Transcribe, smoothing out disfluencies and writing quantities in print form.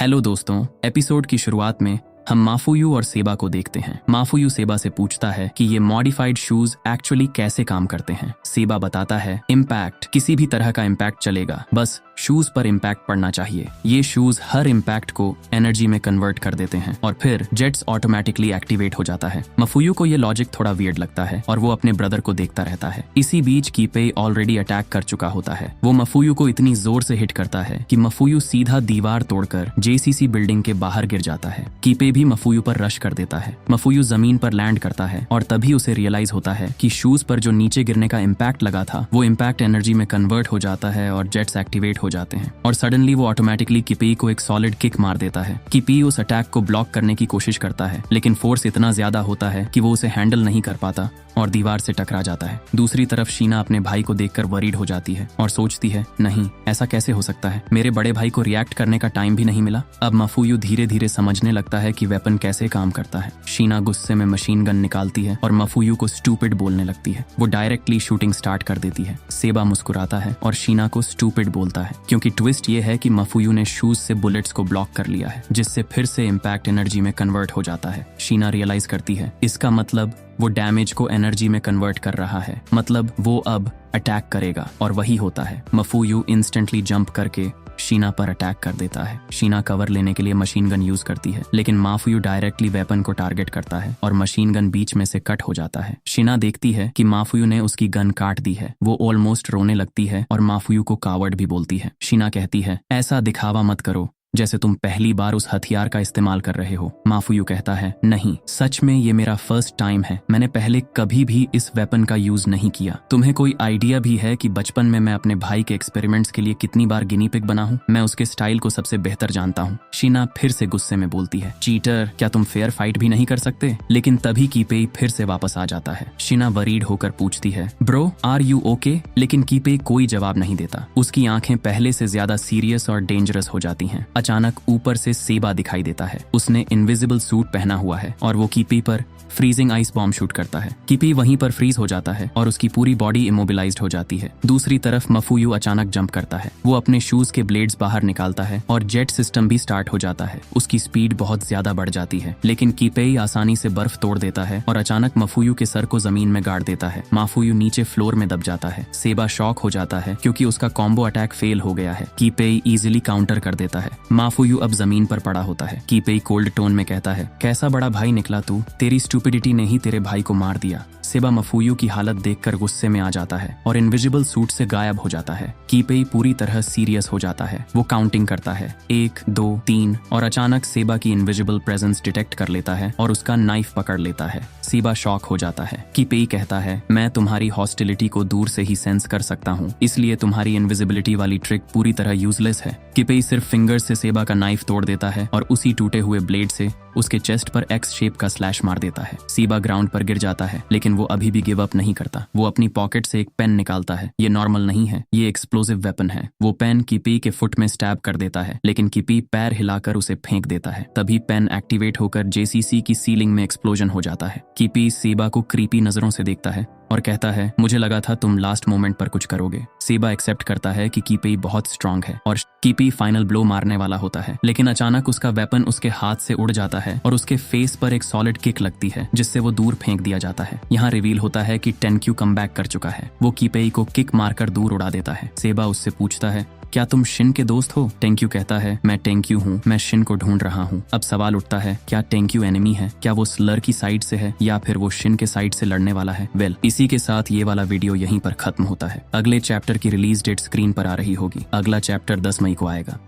Hello दोस्तों, episode की शुरुआत में हम माफुयू और सेबा को देखते हैं। माफुयू सेबा से पूछता है कि ये मॉडिफाइड शूज एक्चुअली कैसे काम करते हैं। सेबा बताता है इम्पैक्ट, किसी भी तरह का इम्पैक्ट चलेगा, बस शूज पर इम्पैक्ट पड़ना चाहिए। ये शूज हर इम्पैक्ट को एनर्जी में कन्वर्ट कर देते हैं और फिर जेट्स ऑटोमेटिकली एक्टिवेट हो जाता है। माफुयू को ये लॉजिक थोड़ा वियर्ड लगता है और वो अपने ब्रदर को देखता रहता है। इसी बीच कीपे ऑलरेडी अटैक कर चुका होता है। वो माफुयू को इतनी जोर से हिट करता है कि माफुयू सीधा दीवार तोड़कर जेसीसी बिल्डिंग के बाहर गिर जाता है। कीपे भी माफुयू पर रश कर देता है। माफुयू जमीन पर लैंड करता है और तभी उसे रियलाइज होता है कि शूज पर जो नीचे गिरने का इम्पैक्ट लगा था वो इम्पैक्ट एनर्जी में कन्वर्ट हो जाता है और जेट्स एक्टिवेट हो जाते हैं और सडनली वो ऑटोमेटिकली किपी को एक सॉलिड किक मार देता है। किपी उस अटैक को ब्लॉक करने की कोशिश करता है लेकिन फोर्स इतना ज्यादा होता है कि वो उसे हैंडल नहीं कर पाता और दीवार से टकरा जाता है। दूसरी तरफ शीना अपने भाई को देखकर वरीड हो जाती है और सोचती है, नहीं, ऐसा कैसे हो सकता है, मेरे बड़े भाई को रिएक्ट करने का टाइम भी नहीं मिला। अब माफुयू धीरे धीरे समझने लगता है कि वेपन कैसे काम करता है। शीना गुस्से में मशीन गन निकालती है और माफुयू को स्टूपिड बोलने लगती है। वो डायरेक्टली शूटिंग स्टार्ट कर देती है। सेबा मुस्कुराता है और शीना को स्टूपिड बोलता है क्योंकि ट्विस्ट ये है कि माफुयू ने शूज से बुलेट्स को ब्लॉक कर लिया है, जिससे फिर से इम्पैक्ट एनर्जी में कन्वर्ट हो जाता है। शीना रियलाइज करती है इसका मतलब वो डैमेज को एनर्जी में कन्वर्ट कर रहा है, मतलब वो अब अटैक करेगा। और वही होता है। माफुयू इंस्टेंटली जंप करके शीना पर अटैक कर देता है। शीना कवर लेने के लिए मशीन गन यूज करती है लेकिन माफुयू डायरेक्टली वेपन को टारगेट करता है और मशीन गन बीच में से कट हो जाता है। शीना देखती है कि माफुयू ने उसकी गन काट दी है। वो ऑलमोस्ट रोने लगती है और माफुयू को कावर्ड भी बोलती है। शीना कहती है, ऐसा दिखावा मत करो जैसे तुम पहली बार उस हथियार का इस्तेमाल कर रहे हो। माफुयू कहता है, नहीं, सच में ये मेरा फर्स्ट टाइम है, मैंने पहले कभी भी इस वेपन का यूज नहीं किया। तुम्हें कोई आइडिया भी है कि बचपन में मैं अपने भाई के एक्सपेरिमेंट्स के लिए कितनी बार गिनी पिग बना हूँ? मैं उसके स्टाइल को सबसे बेहतर जानता हूँ। शीना फिर से गुस्से में बोलती है, चीटर, क्या तुम फेयर फाइट भी नहीं कर सकते? लेकिन तभी कीपे फिर से वापस आ जाता है। शीना वरीड होकर पूछती है, ब्रो, आर यू ओके? लेकिन कीपे कोई जवाब नहीं देता। उसकी आंखें पहले से ज्यादा सीरियस और डेंजरस हो जाती हैं। अचानक ऊपर से सेबा दिखाई देता है। उसने इनविजिबल सूट पहना हुआ है और वो कीपी पर फ्रीजिंग आइस बॉम्ब शूट करता है। कीपी वहीं पर फ्रीज हो जाता है और उसकी पूरी बॉडी इमोबिलाइज्ड हो जाती है। दूसरी तरफ माफुयू अचानक जंप करता है। वो अपने शूज के ब्लेड्स बाहर निकालता है और जेट सिस्टम भी स्टार्ट हो जाता है। उसकी स्पीड बहुत ज्यादा बढ़ जाती है लेकिन कीपे आसानी से बर्फ तोड़ देता है और अचानक माफुयू के सर को जमीन में गाड़ देता है। माफुयू नीचे फ्लोर में दब जाता है। सेबा शॉक हो जाता है क्योंकि उसका कॉम्बो अटैक फेल हो गया है। कीपे इजीली काउंटर कर देता है। माफुयू अब जमीन पर पड़ा होता है। कीपे कोल्ड टोन में कहता है, कैसा बड़ा भाई निकला तू, तेरी स्टूपिडिटी ने ही तेरे भाई को मार दिया। सेबा माफुयू की हालत देखकर गुस्से में आ जाता है और इनविजिबल सूट से गायब हो जाता है। कीपे पूरी तरह सीरियस हो जाता है। वो काउंटिंग करता है, 1, 2, 3 और अचानक सेबा की इनविजिबल प्रेजेंस डिटेक्ट कर लेता है और उसका नाइफ पकड़ लेता है। सेबा शॉक हो जाता है। कीपे कहता है, मैं तुम्हारी हॉस्टिलिटी को दूर से ही सेंस कर सकता हूँ, इसलिए तुम्हारी इनविजिबिलिटी वाली ट्रिक पूरी तरह यूजलेस है। कीपे सिर्फ फिंगर से सेबा का नाइफ तोड़ देता है और उसी टूटे हुए ब्लेड से उसके चेस्ट पर एक्स शेप का स्लैश मार देता है। सेबा ग्राउंड पर गिर जाता है लेकिन वो अभी भी गिव अप नहीं करता। वो अपनी पॉकेट से एक पेन निकालता है। ये नॉर्मल नहीं है, ये एक्सप्लोसिव वेपन है। वो पेन कीपी के फुट में स्टैब कर देता है लेकिन कीपी पैर हिलाकर उसे फेंक देता है। तभी पेन एक्टिवेट होकर जेसीसी की सीलिंग में एक्सप्लोजन हो जाता है। कीपी सेबा को क्रीपी नजरों से देखता है और कहता है, मुझे लगा था तुम लास्ट मोमेंट पर कुछ करोगे। सेबा एक्सेप्ट करता है कि कीपी बहुत स्ट्रांग है और कीपी फाइनल ब्लो मारने वाला होता है लेकिन अचानक उसका वेपन उसके हाथ से उड़ जाता है और उसके फेस पर एक सॉलिड किक लगती है जिससे वो दूर फेंक दिया जाता है। यहाँ रिवील होता है कि टेंक्यू कम बैक कर चुका है। वो कीपे को किक मारकर दूर उड़ा देता है। सेबा उससे पूछता है, क्या तुम शिन के दोस्त हो? टेंक्यू कहता है, मैं टेंक्यू हूँ, मैं शिन को ढूंढ रहा हूँ। अब सवाल उठता है, क्या टेंक्यू एनिमी है? क्या वो स्लर की साइड से है या फिर वो शिन के साइड से लड़ने वाला है? वेल, इसी के साथ ये वाला वीडियो यहीं पर खत्म होता है। अगले चैप्टर की रिलीज डेट स्क्रीन पर आ रही होगी। अगला चैप्टर 10 मई को आएगा।